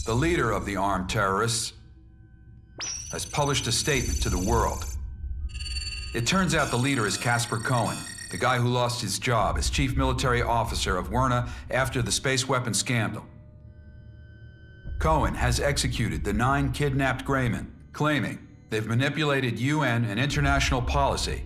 The leader of the armed terrorists has published a statement to the world. It turns out the leader is Casper Cohen, the guy who lost his job as chief military officer of Werna after the space weapon scandal. Cohen has executed the 9 kidnapped Greymen, claiming they've manipulated UN and international policy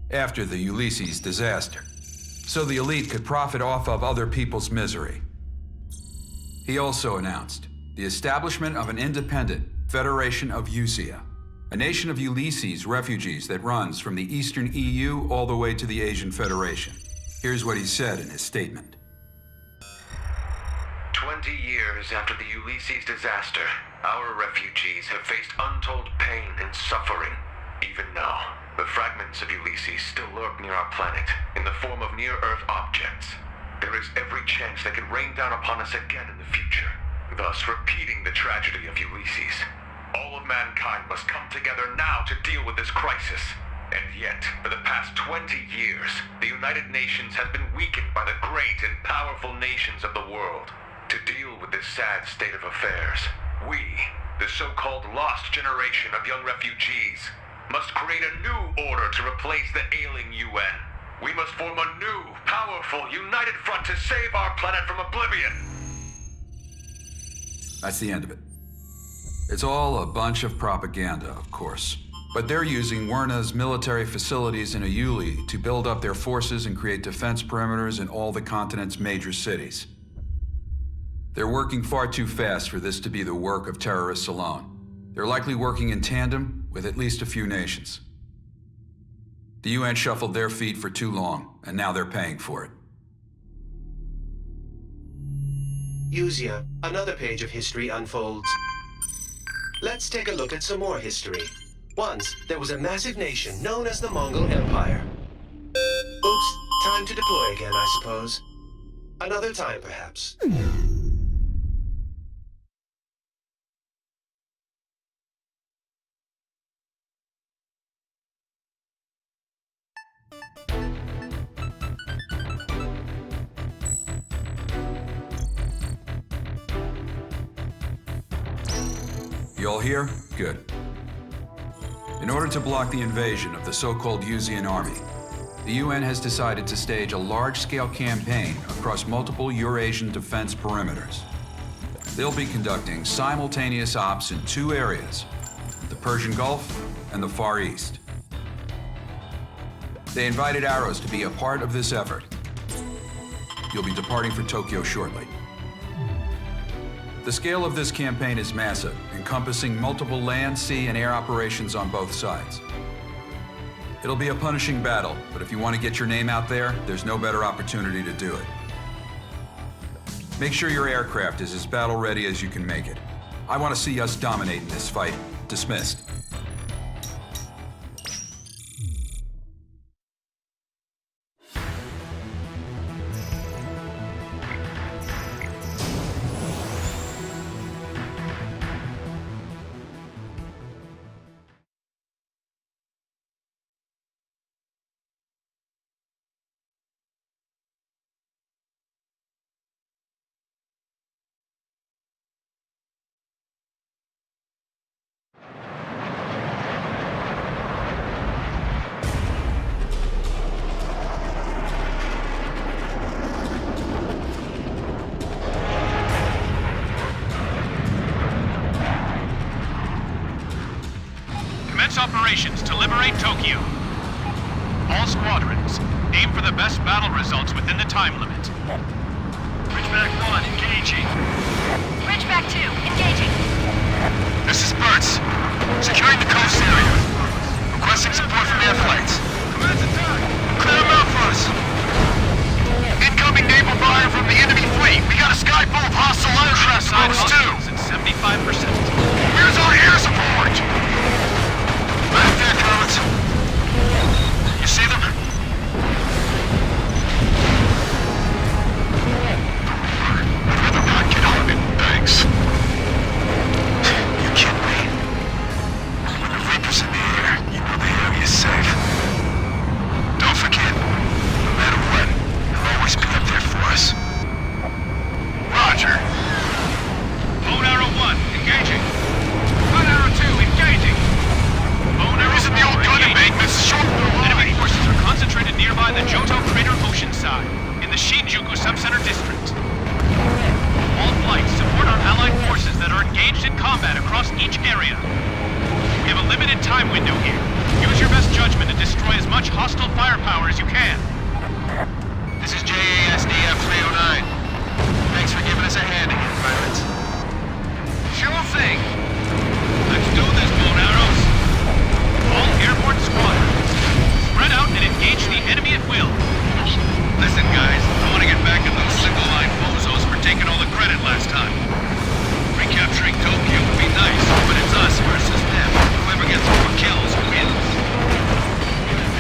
after the Ulysses disaster, so the elite could profit off of other people's misery. He also announced the establishment of an independent Federation of Usia, a nation of Ulysses refugees that runs from the Eastern EU all the way to the Asian Federation. Here's what he said in his statement. 20 years after the Ulysses disaster, our refugees have faced untold pain and suffering. Even now, the fragments of Ulysses still lurk near our planet in the form of near-Earth objects. There is every chance they could rain down upon us again in the future, thus repeating the tragedy of Ulysses. All of mankind must come together now to deal with this crisis. And yet, for the past 20 years, the United Nations has been weakened by the great and powerful nations of the world. To deal with this sad state of affairs, we, the so-called lost generation of young refugees, must create a new order to replace the ailing UN. We must form a new, powerful, united front to save our planet from oblivion. That's the end of it. It's all a bunch of propaganda, of course. But they're using Werna's military facilities in Ayuli to build up their forces and create defense perimeters in all the continent's major cities. They're working far too fast for this to be the work of terrorists alone. They're likely working in tandem with at least a few nations. The UN shuffled their feet for too long, and now they're paying for it. Usia, another page of history unfolds. Let's take a look at some more history. Once, there was a massive nation known as the Mongol Empire. Oops, time to deploy again, I suppose. Another time, perhaps. You all here? Good. In order to block the invasion of the so-called Usian army, the UN has decided to stage a large-scale campaign across multiple Eurasian defense perimeters. They'll be conducting simultaneous ops in 2 areas, the Persian Gulf and the Far East. They invited Arrows to be a part of this effort. You'll be departing for Tokyo shortly. The scale of this campaign is massive, encompassing multiple land, sea, and air operations on both sides. It'll be a punishing battle, but if you want to get your name out there, there's no better opportunity to do it. Make sure your aircraft is as battle-ready as you can make it. I want to see us dominating this fight. Dismissed. Operations to liberate Tokyo. All squadrons, aim for the best battle results within the time limit. Ridgeback 1, engaging. Ridgeback 2, engaging. This is Burt's. Securing the coast area. Requesting support from air flights. Command's attack! Clear them out for us. Incoming naval fire from the enemy fleet. We got a sky full of hostile aircraft close too. At 75%. Where's our air support? Right there, Collins. You see them? I'd rather not get on it, thanks. You kidding me? When the Reaper's in the air, you know the area is safe. Don't forget, no matter time. Recapturing Tokyo would be nice, but it's us versus them. Whoever gets more kills wins.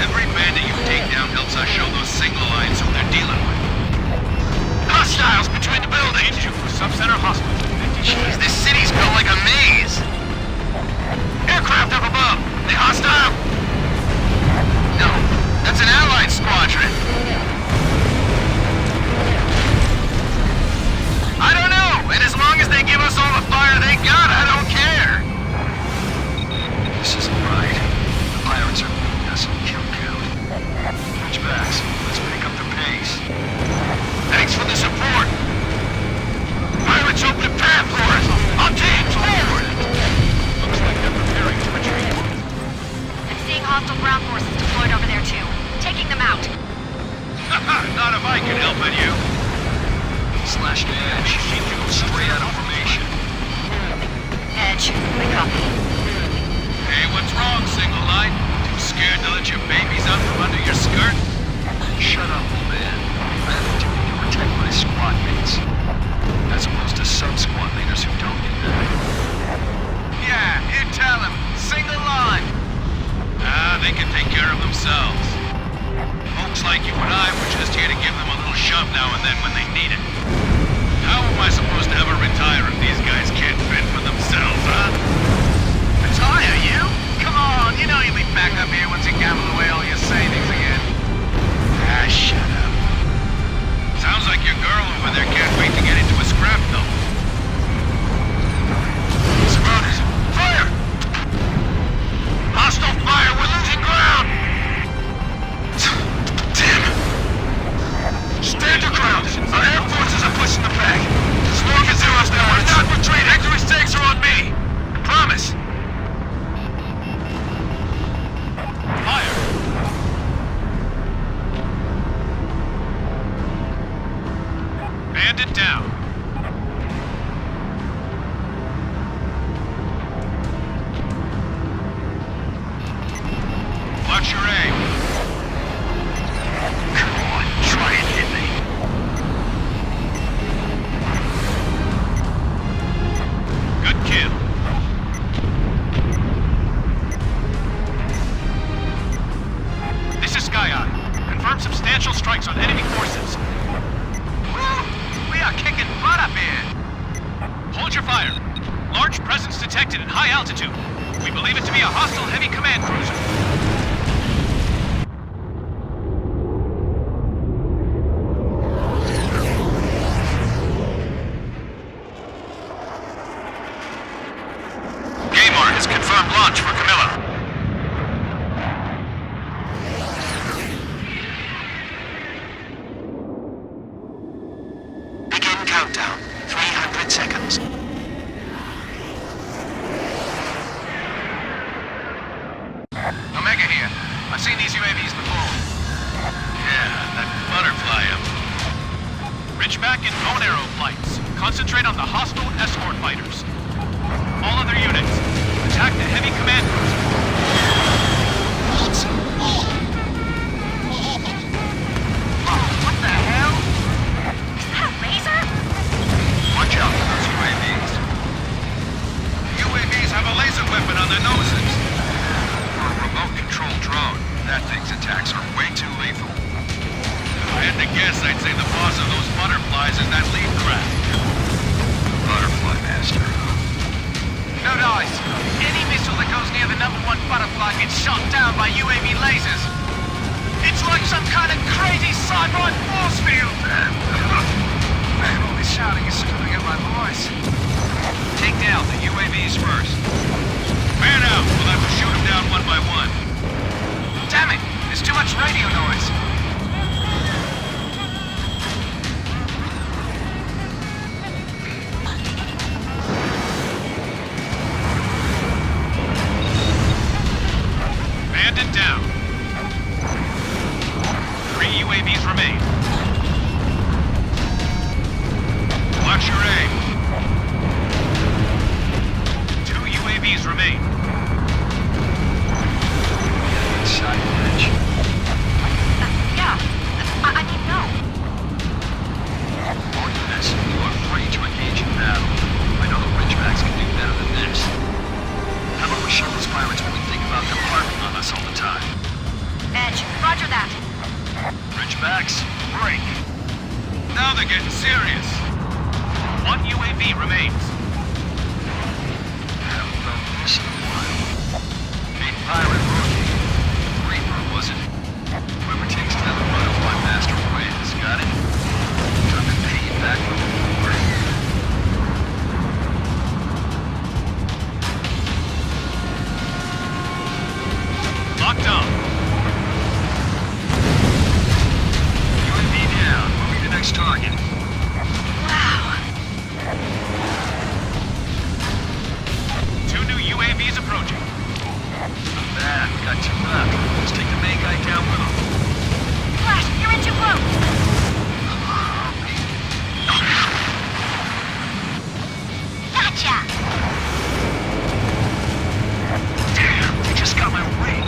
Every bandit you take down helps us show those single lines who they're dealing with. Hostiles between the buildings! Sub-center hostile. Jeez, this city's built like a maze! Aircraft up above! They hostile? No, that's an allied squadron. I don't know, and as long as they give us all the fire they got, I don't care. This isn't right. The pirates are beating us on kill count. Switchbacks, let's pick up the pace. Thanks for the support. Pirates open a path for us. Our team's forward. Looks like they're preparing to retreat. I'm seeing hostile ground forces deployed over there too. Taking them out. Not if I can help it, you. Slash to edge. Straight out of formation. Edge, I copy. Hey, what's wrong, single line? Too scared to let your babies out from under your skirt? Shut up, old man. I have a duty to protect my squad mates. As opposed to sub-squad leaders who don't do that. Yeah, you tell them. Single line. They can take care of themselves. Folks like you and I were just here to give them a little shove now and then when they need it. How am I supposed to ever retire if these guys can't fend for themselves, huh? Retire, you? Come on, you know you'll be back up here once you gamble away all your savings again. Shut up. Sounds like your girl over there can't wait to get into a scrap, though. Surrounded. Fire! Hostile fire! We're losing ground! Damn! Stand your ground! Our air forces are pushing the back. As long as they're hostile, we're not retreating! Victory stakes are on me! Promise! Fire! Bandit down. Watch your aim. Come on, try and hit me. Good kill. This is Sky Eye. Confirm substantial strikes on enemy forces. We are kicking butt up here. Hold your fire. Large presence detected at high altitude. We believe it to be a hostile heavy command cruiser. Gaymar has confirmed launch for Camilla. Begin countdown. 300 seconds. Omega here. I've seen these UAVs before. Yeah, that butterfly up. Ridgeback and bone arrow flights. Concentrate on the hostile escort fighters. All other units, attack the heavy command cruiser. What the hell? Is that a laser? Watch out for those UAVs. UAVs have a laser weapon on their noses. For a remote-controlled drone, that thing's attacks are way too lethal. If I had to guess, I'd say the boss of those butterflies is that lead craft. Butterfly master. No dice. Any missile that goes near the #1 butterfly gets shot down by UAV lasers. It's like some kind of crazy sci-fi force field. Man, all this shouting is screwing up my voice. Take down the UAVs first. Man out. We'll have to shoot them down one by one. Damn it! There's too much radio noise. Bandit down. 3 UAVs remain. they're getting serious. One UAV remains. Haven't felt this in a while. Big pirate rookie. Reaper, was it? Whoever takes down the butterfly master wins, got it? Time to pay you back for the war. Locked on. UAV down. Moving to next target. Wow. Two new UAVs approaching. Not bad. We got two left. Let's take the main guy down with him. Flash, you're in too close. Gotcha. Damn, they just got my ring.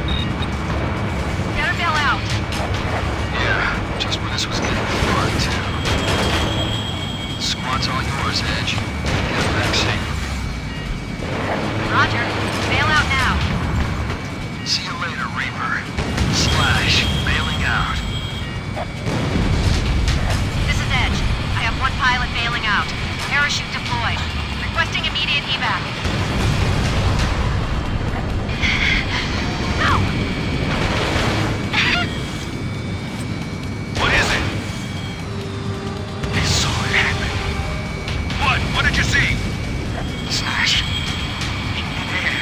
Better bail out. Yeah, just when this was getting fun, too. Squad's all yours, Edge. Get back safe. Roger. Bail out now. See you later, Reaper. Slash, bailing out. This is Edge. I have one pilot bailing out. Parachute deployed. Requesting immediate evac. No! What is it? I saw it happen. What? What did you see? Slash. In midair.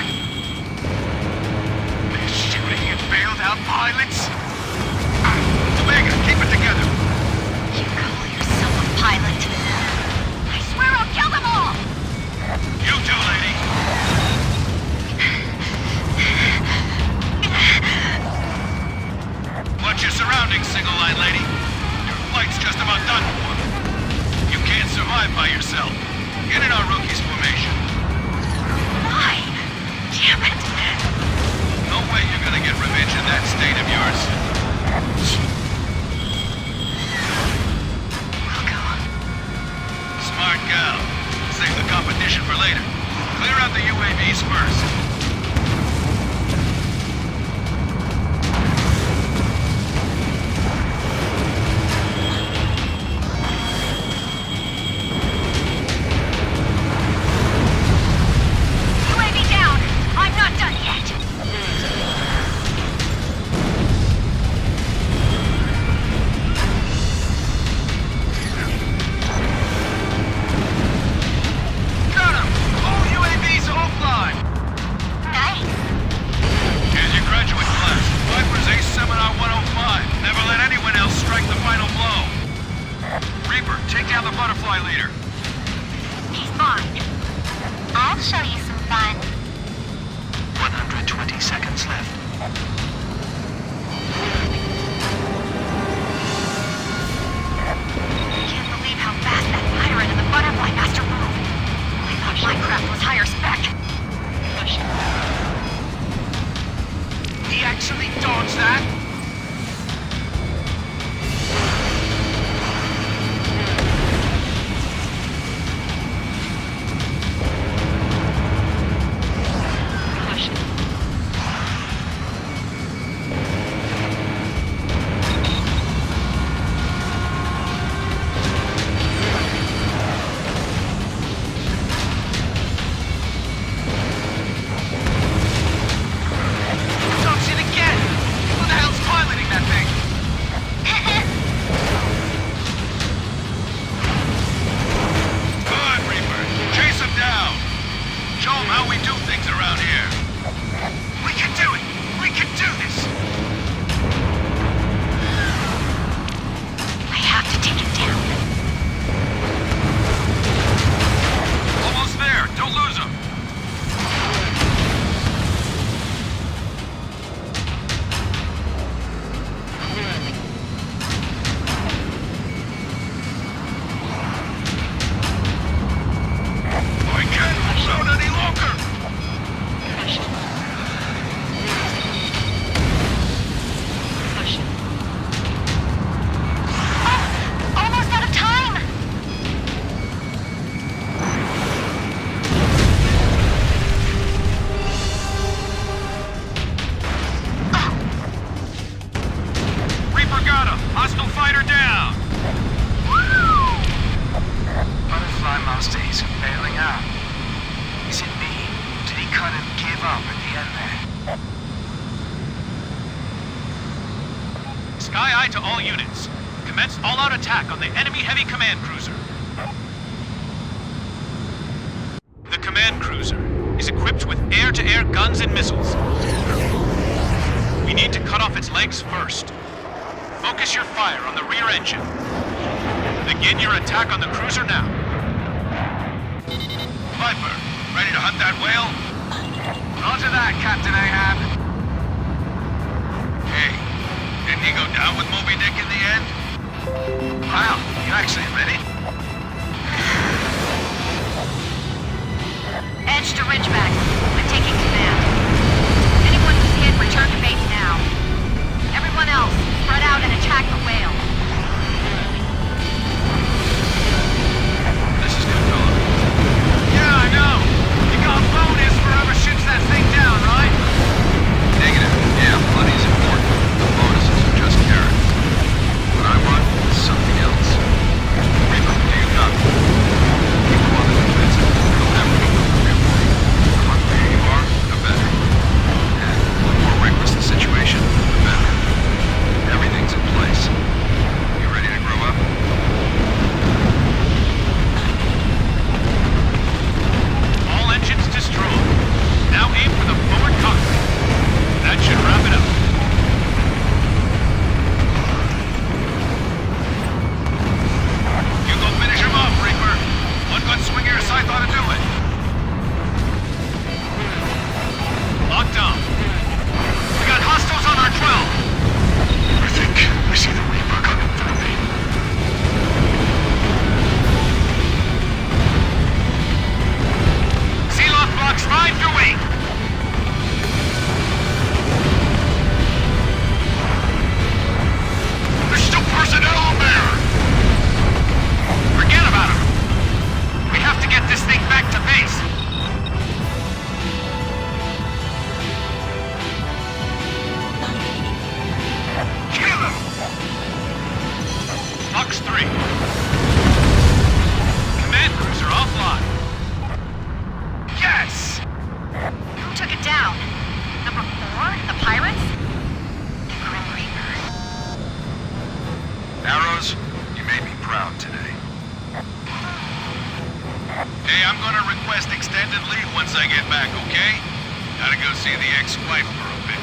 They're shooting at bailed out pilots? Omega, keep it together. You call yourself a pilot? I swear I'll kill them all! You too, lady. Watch your surroundings, single line lady. Your flight's just about done for. You can't survive by yourself. Get in our rookie's formation. Why? Damn it! No way you're gonna get revenge in that state of yours. We'll go. Smart gal. Save the competition for later. Clear out the UAVs first. UAV down! I'm not done yet! Got him! All UAVs offline! Nice! Here's your graduate class. Viper's Ace Seminar 105. Never let anyone else strike the final blow. Reaper, take down the butterfly leader. He's mine. I'll show you some fun. 120 seconds left. Can't believe how fast that pirate and the butterfly master move. I thought my craft was higher spec. He actually dodged that? FYI to all units. Commence all-out attack on the enemy heavy command cruiser. The command cruiser is equipped with air-to-air guns and missiles. We need to cut off its legs first. Focus your fire on the rear engine. Begin your attack on the cruiser now. Viper, ready to hunt that whale? Roger that, Captain Ahab. Hey, didn't he go down with Moby Dick in the end? Wow, you actually ready? Edge to Ridgeback. I'm taking command. Anyone who's hit, return to base now. Everyone else, spread out and attack the whale. This is good, fella. Yeah, I know. You got a bonus for whoever shoots that thing down, right? Negative. Yeah, money's important. The bonuses are just carrots. What I want is something else. Reaper, do you copy? Keep them on the defensive. Don't have to go for real money. The more clear you are, the better. And the more reckless the situation, the better. Everything's in place. You ready to grow up? All engines destroyed. Now aim for the forward cockpit. That should wrap it up. You go finish him off, Reaper. One good swing of your scythe ought to do it. Locked on. We got hostiles on our 12. I think I see the Reaper coming through me. Seal-off blocks 5 through 8. There's still personnel there. Forget about him. We have to get this thing back to base. Kill him. Box 3. Command cruiser offline. Yes. Who took it down? Number 4? The pirates? Grim Reaper. Arrows, you made me proud today. Hey, I'm gonna request extended leave once I get back, okay? Gotta go see the ex-wife for a bit.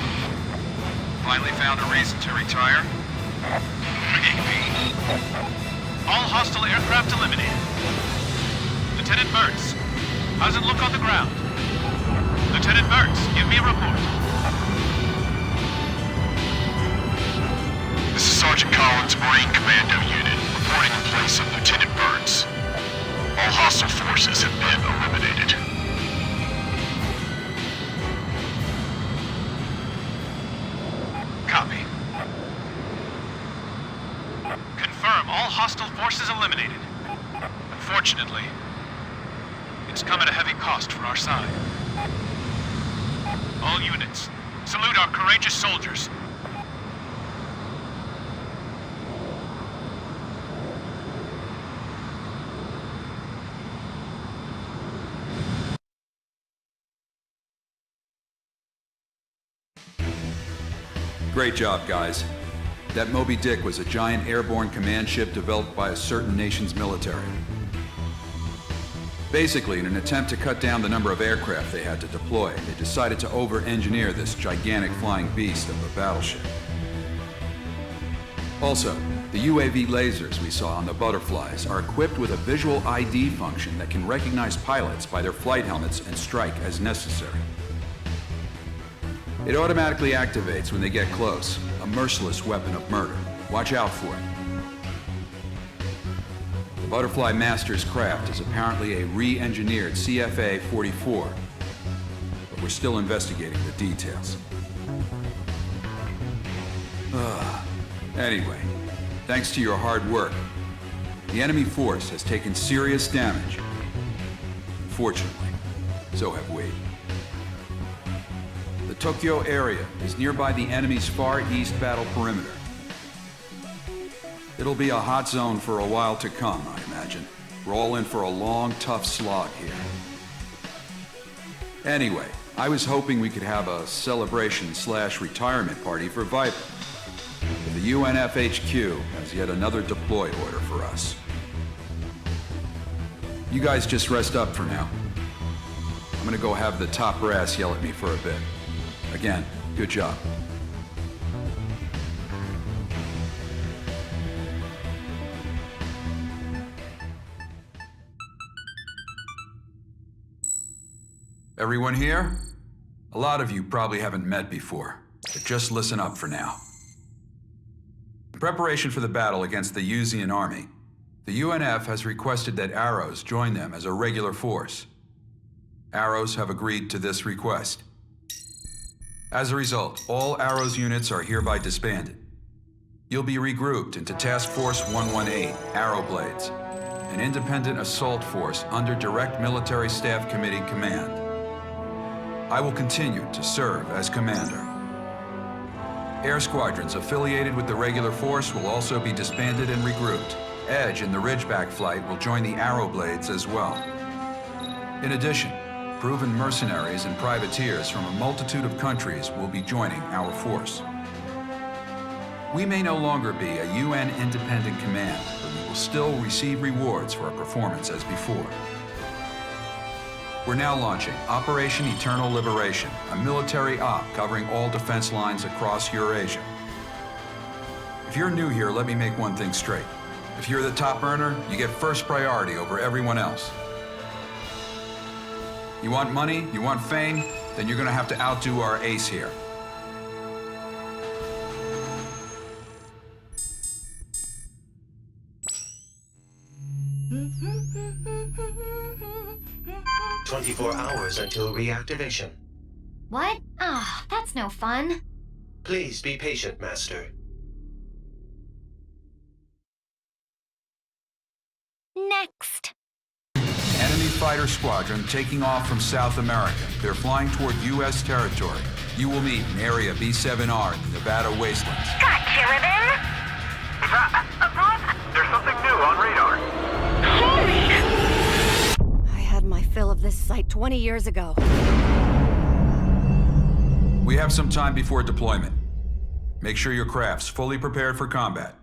Finally found a reason to retire? Maybe. All hostile aircraft eliminated. Lieutenant Mertz, how's it look on the ground? Lieutenant Mertz, give me a report. This is Sergeant Collins, Marine Commando Unit, reporting in place of Lieutenant Burns. All hostile forces have been eliminated. Copy. Confirm all hostile forces eliminated. Unfortunately, it's come at a heavy cost for our side. All units, salute our courageous soldiers. Great job, guys. That Moby Dick was a giant airborne command ship developed by a certain nation's military. Basically, in an attempt to cut down the number of aircraft they had to deploy, they decided to over-engineer this gigantic flying beast of a battleship. Also, the UAV lasers we saw on the butterflies are equipped with a visual ID function that can recognize pilots by their flight helmets and strike as necessary. It automatically activates when they get close, a merciless weapon of murder. Watch out for it. The Butterfly Master's craft is apparently a re-engineered CFA-44, but we're still investigating the details. Anyway, thanks to your hard work, the enemy force has taken serious damage. Unfortunately, so have we. The Tokyo area is nearby the enemy's far east battle perimeter. It'll be a hot zone for a while to come, I imagine. We're all in for a long, tough slog here. Anyway, I was hoping we could have a celebration/retirement party for Viper. The UNFHQ has yet another deploy order for us. You guys just rest up for now. I'm gonna go have the top brass yell at me for a bit. Again, good job. Everyone here? A lot of you probably haven't met before, but just listen up for now. In preparation for the battle against the Yuzian army, the UNF has requested that Arrows join them as a regular force. Arrows have agreed to this request. As a result, all Arrows units are hereby disbanded. You'll be regrouped into Task Force 118, Arrow Blades, an independent assault force under Direct Military Staff Committee command. I will continue to serve as commander. Air squadrons affiliated with the regular force will also be disbanded and regrouped. Edge and the Ridgeback flight will join the Arrow Blades as well. In addition, proven mercenaries and privateers from a multitude of countries will be joining our force. We may no longer be a UN independent command, but we will still receive rewards for our performance as before. We're now launching Operation Eternal Liberation, a military op covering all defense lines across Eurasia. If you're new here, let me make one thing straight. If you're the top earner, you get first priority over everyone else. You want money, you want fame, then you're gonna have to outdo our ace here. "24 hours until reactivation. What? Ah, that's no fun. Please be patient, Master." Next. Enemy fighter squadron taking off from South America. They're flying toward U.S. territory. You will meet in Area B7R in the Nevada wastelands. Gotcha, Ribbon! There's something new on radar. I had my fill of this site 20 years ago. We have some time before deployment. Make sure your craft's fully prepared for combat.